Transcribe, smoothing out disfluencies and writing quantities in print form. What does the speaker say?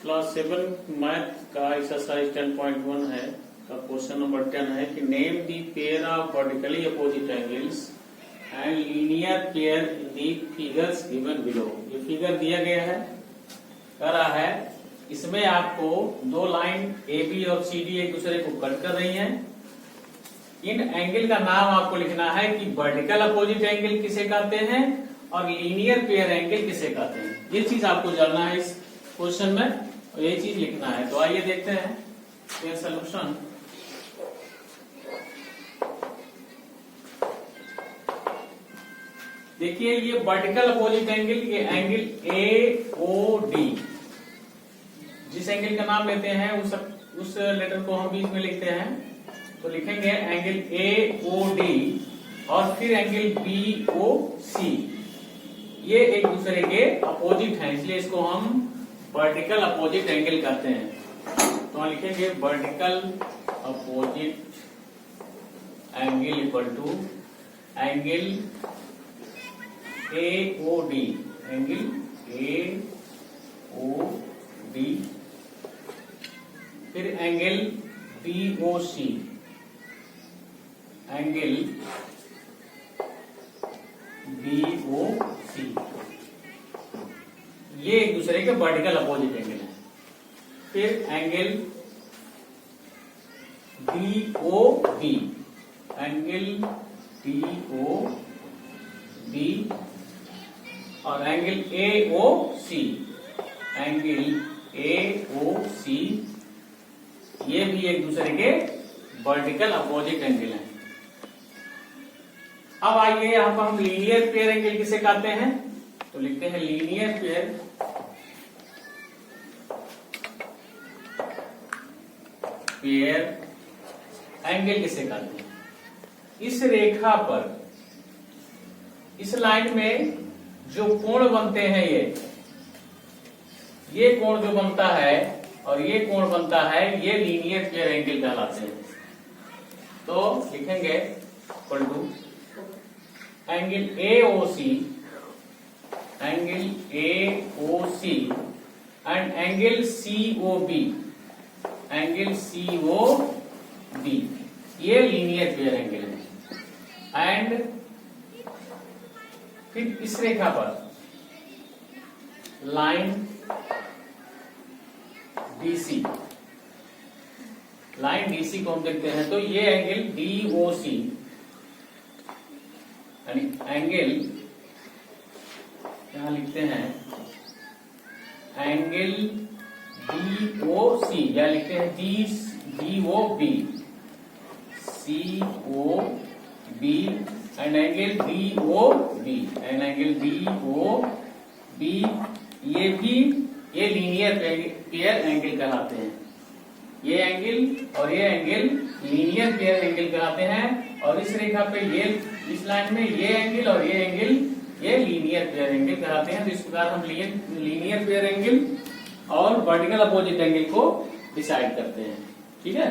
Class 7 math का exercise 10.1 है का क्वेश्चन नंबर 10 है कि name the pair of vertically opposite angles and linear pair in the figures given below. ये figure दिया गया है, कह रहा है इसमें आपको दो लाइन ए बी और सी डी एक दूसरे को कट कर रही हैं। इन एंगल का नाम आपको लिखना है कि वर्टिकल अपोजिट एंगल किसे कहते हैं और लीनियर पेयर एंगल किसे कहते हैं। ये चीज आपको जानना है इस क्वेश्चन में और ये चीज लिखना है। तो आइए देखते हैं ये सोल्यूशन। देखिए ये वर्टिकल अपोजिट एंगल, ये एंगल ए ओ डी, जिस एंगल का नाम लेते हैं उस लेटर को हम बीच में लिखते हैं। तो लिखेंगे एंगल ए ओ डी और फिर एंगल बी ओ सी। ये एक दूसरे के अपोजिट हैं, इसलिए इसको हम वर्टिकल अपोजिट एंगल कहते हैं। तो हम लिखेंगे vertical opposite angle equal to angle A O D, angle A O D, फिर angle B O C, angle B O C. ये एक दूसरे के वर्टिकल अपोजिट एंगल है। फिर angle D O B, angle D O B और angle A O C, angle A O C. ये भी एक दूसरे के वर्टिकल अपोजिट एंगल हैं। अब आइए यहां पर हम लीनियर पेयर एंगल किसे कहते हैं। तो लिखते हैं लीनियर पेयर एंगल किसे कहते हैं। इस रेखा पर, इस लाइन में जो कोण बनते हैं, ये कोण जो बनता है और ये कोण बनता है, ये लीनियर पेयर एंगल कहलाते हैं। तो लिखेंगे equal to angle A O C, angle A O C and angle C O B, angle C O B. ये लीनियर पेयर एंगल है। एंड फिर इस रेखा पर लाइन डीसी, लाइन डीसी को हम देखते हैं। तो ये एंगल डी ओ सी, यानी एंगल यहां लिखते हैं एंगल डी ओ सी, या लिखते हैं D O B, C O B and angle D O B, and angle D O B. ये भी ये लीनियर पेयर एंगल कहलाते हैं। ये एंगल और ये एंगल लीनियर पेयर एंगल कहलाते हैं। और इस रेखा पे ये, इस लाइन में ये एंगल और ये एंगल, ये लीनियर पेयर एंगल कहलाते हैं। तो इस प्रकार हम लीनियर पेयर एंगल और वर्टिकल अपोजिट एंगल को डिसाइड करते हैं। ठीक है।